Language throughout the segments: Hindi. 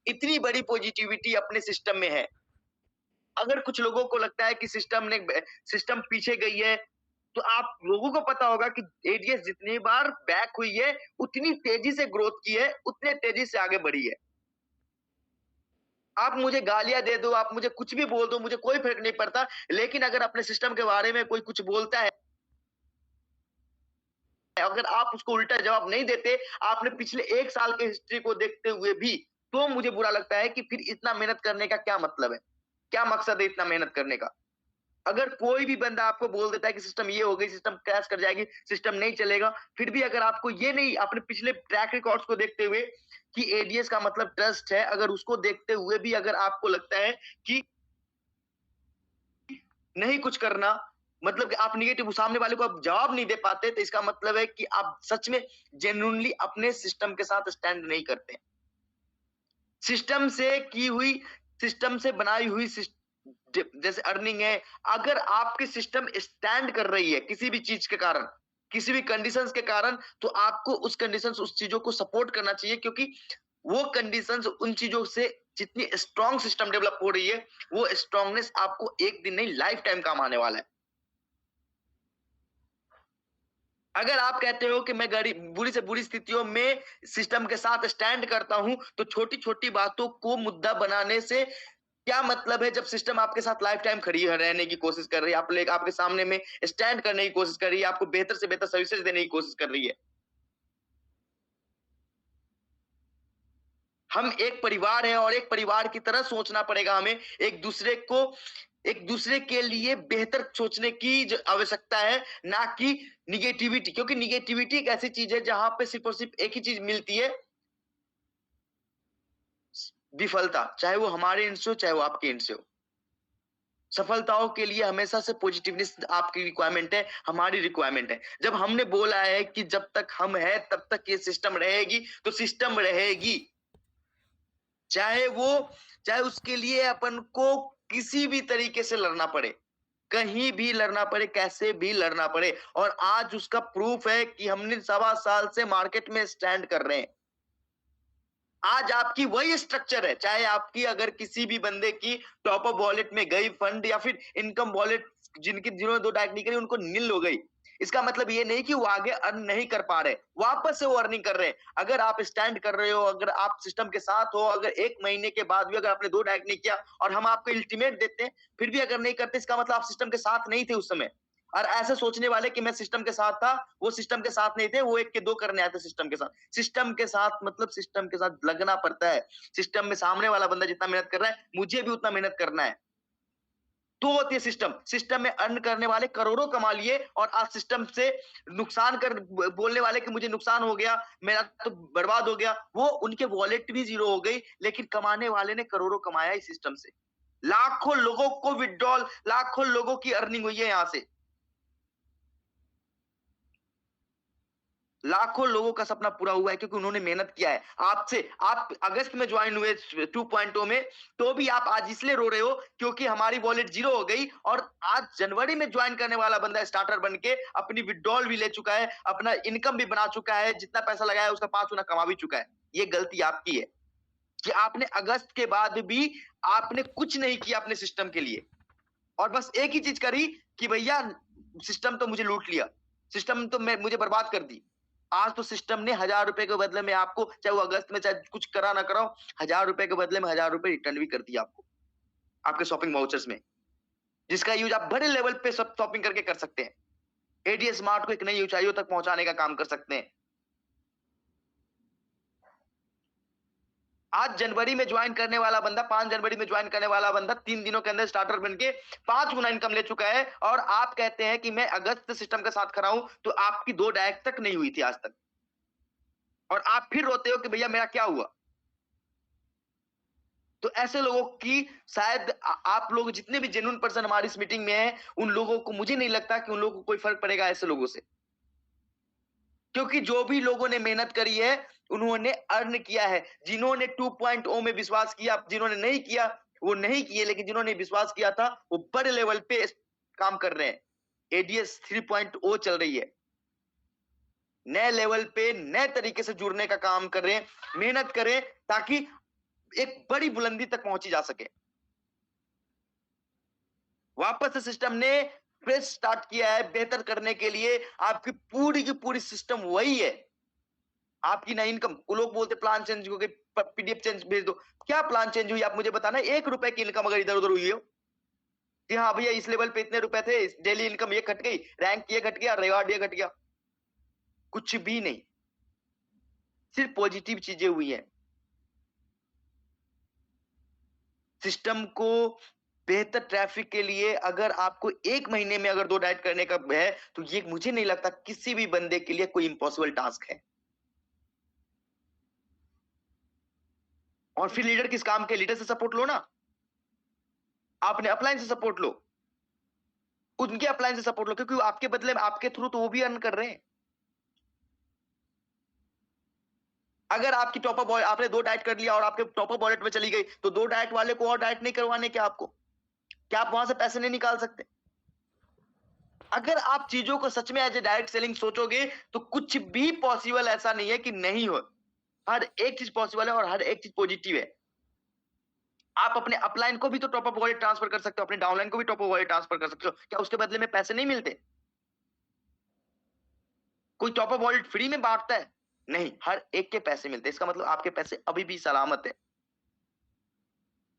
इतनी बड़ी पॉजिटिविटी अपने सिस्टम में है। अगर कुछ लोगों को लगता है कि सिस्टम पीछे गई है, तो आप लोगों को पता होगा कि एडीएस जितनी बार बैक हुई है, उतनी तेजी से ग्रोथ की है, उतने तेजी से आगे बढ़ी है। आप मुझे गालियाँ दे दो, आप मुझे कुछ भी बोल दो, मुझे कोई फ़र्क नहीं पड़ता, लेकिन अगर अपने सिस्टम के बारे में कोई कुछ बोलता है, अगर आप उसको उल्टा जवाब नहीं देते, आपने पिछले 1 साल के हिस्ट्री को देखते हुए भी, तो मुझे बुरा लगता है कि फिर इतना मेहनत करने का क्या मतलब है? क्या मकसद है इतना मेहनत करने का? अगर कोई भी बंदा आपको बोल देता है कि सिस्टम ये हो गई, सिस्टम क्रैश कर जाएगी, सिस्टम नहीं चलेगा, फिर भी अगर आपको ये नहीं अपने पिछले ट्रैक रिकॉर्ड्स को देखते हुए कि एडीएस का मतलब ट्रस्ट है, अगर उसको देखते हुए भी अगर आपको लगता है कि नहीं कुछ करना, मतलब कि आप नेगेटिव सामने वाले को आप जवाब नहीं दे पाते, तो इसका मतलब है कि आप सच में जेन्युइनली अपने सिस्टम के साथ स्टैंड नहीं करते। सिस्टम से की हुई सिस्टम से बनाई हुई जैसे अर्निंग है, अगर आपकी सिस्टम स्टैंड कर रही है किसी भी चीज के कारण, किसी भी कंडीशंस के कारण, तो आपको उस कंडीशंस उस चीजों को सपोर्ट करना चाहिए, क्योंकि वो कंडीशंस उन चीजों से जितनी स्ट्रांग सिस्टम डेवलप हो रही है, वो स्ट्रांगनेस आपको एक दिन नहीं लाइफ टाइम काम आने वाला है। अगर आप कहते हो कि मैं बुरी से बुरी स्थितियों में सिस्टम के साथ स्टैंड करता हूं, तो छोटी छोटी बातों को मुद्दा बनाने से क्या मतलब है, जब सिस्टम आपके साथ लाइफ टाइम खड़ी है, रहने की कोशिश कर रही है, आपके सामने में स्टैंड करने की कोशिश कर रही है, आपको बेहतर से बेहतर सर्विसेज देने की कोशिश कर रही है। हम एक परिवार हैं और एक परिवार की तरह सोचना पड़ेगा हमें, एक दूसरे के लिए बेहतर सोचने की आवश्यकता है, ना कि निगेटिविटी, क्योंकि निगेटिविटी एक ऐसी चीज है जहां पे सिर्फ और सिर्फ एक ही चीज मिलती है, विफलता, चाहे वो हमारे एंड से हो, चाहे वो आपके एंड से हो। सफलताओं के लिए हमेशा से पॉजिटिवनेस आपकी रिक्वायरमेंट है, हमारी रिक्वायरमेंट है। जब हमने बोला है कि जब तक हम हैं तब तक ये सिस्टम रहेगी, तो सिस्टम रहेगी, चाहे वो चाहे उसके लिए अपन को किसी भी तरीके से लड़ना पड़े, कहीं भी लड़ना पड़े, कैसे भी लड़ना पड़े। और आज उसका प्रूफ है कि हमने 1.25 साल से मार्केट में स्टैंड कर रहे हैं। आज आपकी वही स्ट्रक्चर है, चाहे आपकी अगर किसी भी बंदे की टॉप अप वॉलेट में गई फंड, या फिर इनकम वॉलेट जिन्होंने 2 डायरेक्ट नहीं करी उनको नील हो गई, इसका मतलब ये नहीं कि वो आगे अर्न नहीं कर पा रहे, वापस से वो अर्निंग कर रहे हैं। अगर आप स्टैंड कर रहे हो, अगर आप सिस्टम के साथ हो, अगर 1 महीने के बाद भी अगर आपने 2 डायरेक्ट नहीं किया और हम आपको अल्टीमेट देते हैं, फिर भी अगर नहीं करते, इसका मतलब आप सिस्टम के साथ नहीं थे उस समय। और ऐसे सोचने वाले कि मैं सिस्टम के साथ था, वो सिस्टम के साथ नहीं थे, वो 1 के 2 करने आए थे सिस्टम के साथ। सिस्टम के साथ मतलब सिस्टम के साथ लगना पड़ता है। सिस्टम में सामने वाला बंदा जितना मेहनत कर रहा है, मुझे भी उतना मेहनत करना है। तो होती है सिस्टम। सिस्टम में अर्न करने वाले करोड़ों कमा लिए, और आज सिस्टम से नुकसान कर बोलने वाले कि मुझे नुकसान हो गया, मेरा तो बर्बाद हो गया, वो उनके वॉलेट भी ज़ीरो हो गई, लेकिन कमाने वाले ने करोड़ों कमाया इस सिस्टम से। लाखों लोगों को विथड्रॉल, लाखों लोगों की अर्निंग हुई है यहाँ से। लाखों लोगों का सपना पूरा हुआ है, क्योंकि उन्होंने मेहनत किया है। आप अगस्त में ज्वाइन हुए 2.0 में, तो भी आप आज इसलिए रो रहे हो क्योंकि हमारी वॉलेट जीरो हो गई, और आज जनवरी में ज्वाइन करने वाला बंदा स्टार्टर बन के अपनी विड्रॉल भी ले चुका है, अपना इनकम भी बना चुका है, जितना पैसा लगाया है उसका 5 गुना कमा भी चुका है। ये गलती आपकी है कि आपने अगस्त के बाद भी आपने कुछ नहीं किया अपने सिस्टम के लिए, और बस एक ही चीज करी कि भैया सिस्टम तो मुझे लूट लिया, सिस्टम तो मैं मुझे बर्बाद कर दी। आज तो सिस्टम ने 1000 रुपए के बदले में आपको, चाहे वो अगस्त में चाहे कुछ करा ना कराओ, 1000 रुपए के बदले में 1000 रुपए रिटर्न भी कर दिया आपको, आपके शॉपिंग वाउचर्स में, जिसका यूज आप बड़े लेवल पे सब शॉपिंग करके कर सकते हैं। एडीएस स्मार्ट को एक नई ऊंचाइयों तक पहुंचाने का काम कर सकते हैं। आज जनवरी में ज्वाइन करने वाला बंदा, 5 जनवरी में ज्वाइन करने वाला बंदा 3 दिनों के अंदर स्टार्टर बन के 5 गुना इनकम ले चुका है, और आप कहते हैं कि मैं अगस्त से सिस्टम के साथ खड़ा हूं, तो आपकी 2 डायरेक्ट तक नहीं हुई थी आज तक, और आप फिर रोते हो कि भैया मेरा क्या हुआ। तो ऐसे लोगों की शायद आप लोग जितने भी जेन्युइन पर्सन हमारी इस मीटिंग में हैं, उन लोगों को मुझे नहीं लगता कि उन लोगों को कोई फर्क पड़ेगा ऐसे लोगों से, क्योंकि जो भी लोगों ने मेहनत करी है, उन्होंने अर्न किया है। जिन्होंने 2.0 में विश्वास किया, जिन्होंने नहीं किया वो नहीं किए, लेकिन जिन्होंने विश्वास किया था वो बड़े लेवल पे काम कर रहे हैं। एडीएस 3.0 चल रही है, नए लेवल पे नए तरीके से जुड़ने का काम कर रहे हैं। मेहनत करें ताकि एक बड़ी बुलंदी तक पहुंची जा सके। वापस से सिस्टम ने फ्रेश स्टार्ट किया है बेहतर करने के लिए। आपकी पूरी की पूरी सिस्टम वही है। आपकी ना इनकम, लोग बोलते प्लान चेंज हो गई, पीडीएफ चेंज भेज दो। क्या प्लान चेंज हुई आप मुझे बताना। 1 रुपए की इनकम अगर इधर उधर हुई हो कि हाँ भैया इस लेवल पे इतने रुपए थे, डेली इनकम ये घट गई, रैंक ये घट गया, रिवार्ड ये घट गया, कुछ भी नहीं। सिर्फ पॉजिटिव चीजें हुई है। सिस्टम को बेहतर ट्रैफिक के लिए अगर आपको 1 महीने में अगर 2 डाइट करने का है तो ये मुझे नहीं लगता किसी भी बंदे के लिए कोई इम्पॉसिबल टास्क है। और फिर लीडर किस काम के, लीडर से सपोर्ट लो ना। आपने अपलाइन से सपोर्ट लो, उनके अपलाइन से सपोर्ट लो, क्योंकि आपके बदले में आपके थ्रू तो वो भी अर्न कर रहे हैं। अगर आपकी टॉपअप आपने 2 डाइट कर लिया और आपके टॉपअप वॉलेट में चली गई तो 2 डाइट वाले को और डाइट नहीं करवाने क्या आपको? क्या आप वहां से पैसे नहीं निकाल सकते? अगर आप चीजों को सच में एज ए डायरेक्ट सेलिंग सोचोगे तो कुछ भी पॉसिबल ऐसा नहीं है कि नहीं हो। हर एक चीज पॉसिबल है और हर एक चीज पॉजिटिव है। आप अपने अपलाइन को भी तो टॉपअप वॉलेट ट्रांसफर कर सकते हो, अपने डाउनलाइन को भी टॉपअप वॉलेट ट्रांसफर कर सकते हो। क्या उसके बदले में पैसे नहीं मिलते? कोई टॉपअप वॉलेट फ्री में बांटता है? नहीं, हर एक के पैसे मिलते हैं। इसका मतलब आपके पैसे अभी भी सलामत है,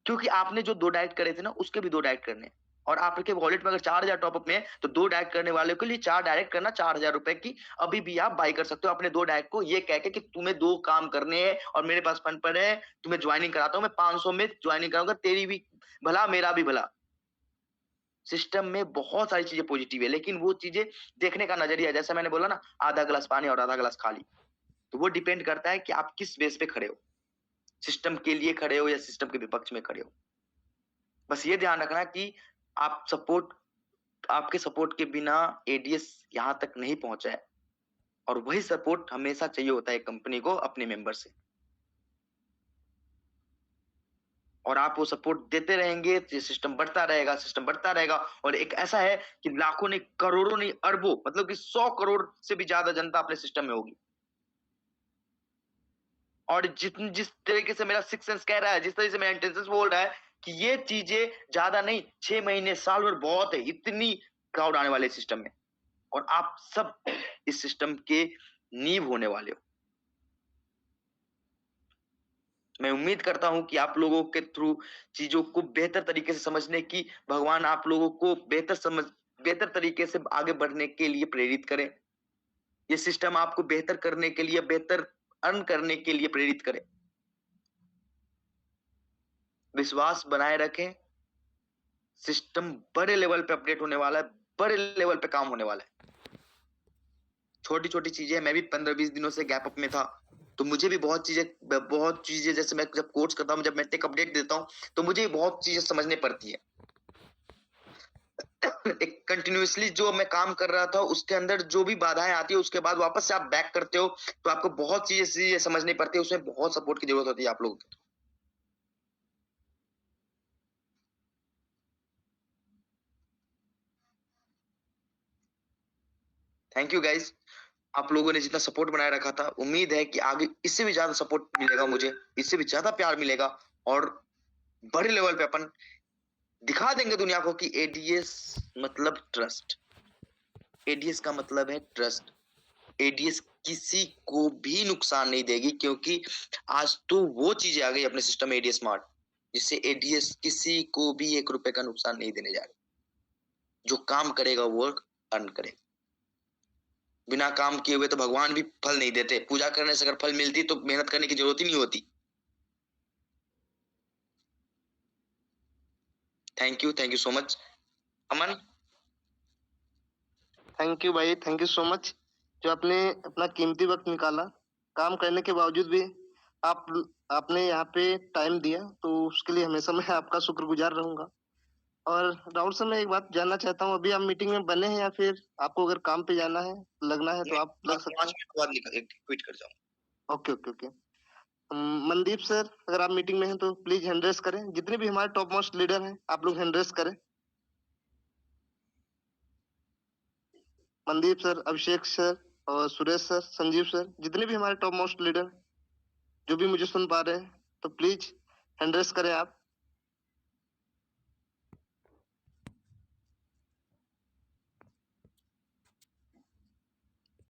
क्योंकि आपने जो 2 डाइट करे थे ना उसके भी 2 डाइट करने हैं। और आपके वॉलेट में अगर 4000 टॉपअप में है तो 2 डाइट करने वाले के लिए 4 डायरेक्ट करना 4000 रुपए की अभी भी आप बाई कर सकते हो अपने 2 डाइट को, ये कह के कि तुम्हें 2 काम करने हैं और मेरे पास फंड पड़े हैं, तुम्हें ज्वाइनिंग कराता हूं, मैं 500 में ज्वाइनिंग कराऊंगा, तेरी भी भला मेरा भी भला। सिस्टम में बहुत सारी चीजें पॉजिटिव है, लेकिन वो चीजें देखने का नजरिया है। जैसे मैंने बोला ना, आधा गिलास पानी और आधा गिलास खाली, तो वो डिपेंड करता है कि आप किस बेस पे खड़े हो, सिस्टम के लिए खड़े हो या सिस्टम के विपक्ष में खड़े हो। बस ये ध्यान रखना कि आप सपोर्ट, आपके सपोर्ट के बिना एडीएस यहाँ तक नहीं पहुंचा है, और वही सपोर्ट हमेशा चाहिए होता है कंपनी को अपने मेंबर से। और आप वो सपोर्ट देते रहेंगे तो सिस्टम बढ़ता रहेगा, सिस्टम बढ़ता रहेगा। और एक ऐसा है कि लाखों नहीं, करोड़ों नहीं, अरबों, मतलब कि 100 करोड़ से भी ज्यादा जनता अपने सिस्टम में होगी। और जिस तरीके से मेरा सिक्स सेंस कह रहा है, जिस तरीके से मेरा इंटेलिजेंस बोल रहा है कि ये चीजें ज्यादा नहीं, 6 महीने, साल भर बहुत है, इतनी क्राउड आने वाले सिस्टम में, और आप सब इस सिस्टम के नींव होने वाले हो। मैं उम्मीद करता हूं कि आप लोगों के थ्रू चीजों को बेहतर तरीके से समझने की भगवान आप लोगों को बेहतर तरीके से आगे बढ़ने के लिए प्रेरित करें। ये सिस्टम आपको बेहतर करने के लिए, बेहतर अर्न करने के लिए प्रेरित करे। विश्वास बनाए रखें। सिस्टम बड़े लेवल पे अपडेट होने वाला है, बड़े लेवल पे काम होने वाला है। छोटी छोटी चीजें, मैं भी 15-20 दिनों से गैप अप में था, तो मुझे भी बहुत चीजें जैसे मैं जब कोर्स करता हूँ, जब मैं टेक अपडेट देता हूँ, तो मुझे बहुत चीजें समझने पड़ती है। एक कंटिन्यूअसली जो मैं काम कर रहा था उसके अंदर जो भी बाधाएं आती है, उसके बाद वापस से आप बैक करते हो तो आपको बहुत चीजें समझनी पड़ती है। उसमें बहुत सपोर्ट की जरूरत होती है आप लोगों की। थैंक यू गाइज, आप लोगों ने जितना सपोर्ट बनाए रखा था, उम्मीद है कि आगे इससे भी ज्यादा सपोर्ट मिलेगा, मुझे इससे भी ज्यादा प्यार मिलेगा, और बड़े लेवल पे अपन दिखा देंगे दुनिया को कि एडीएस मतलब ट्रस्ट। एडीएस का मतलब है ट्रस्ट। एडीएस किसी को भी नुकसान नहीं देगी, क्योंकि आज तो वो चीजें आ गई अपने सिस्टम में, एडीएस स्मार्ट, जिससे एडीएस किसी को भी 1 रुपए का नुकसान नहीं देने जा रही। जो काम करेगा वो अर्न करेगा। बिना काम किए हुए तो भगवान भी फल नहीं देते। पूजा करने से अगर फल मिलती तो मेहनत करने की जरूरत ही नहीं होती। Thank you so much. Aman, thank you भाई, थैंक यू सो मच, जो आपने अपना कीमती वक्त निकाला, काम करने के बावजूद भी आप आपने यहाँ पे टाइम दिया, तो उसके लिए हमेशा मैं आपका शुक्रगुजार रहूंगा। और राहुल सर, मैं एक बात जानना चाहता हूँ, अभी आप मीटिंग में बने हैं या फिर आपको अगर काम पे जाना है, लगना है तो आप लग सकते 5 मिनट बाद ट्वीट कर जाऊँ। हैं। Okay okay okay. Mandeep sir, अगर आप मीटिंग में हैं तो प्लीज हैंड रेस करें। जितने भी हमारे टॉप मोस्ट लीडर हैं, आप लोग हैंड रेस करें। मनदीप सर, अभिषेक सर और सुरेश सर, संजीव सर, जितने भी हमारे टॉप मोस्ट लीडर जो भी मुझे सुन पा रहे हैं, तो प्लीज हैंड रेस करें आप।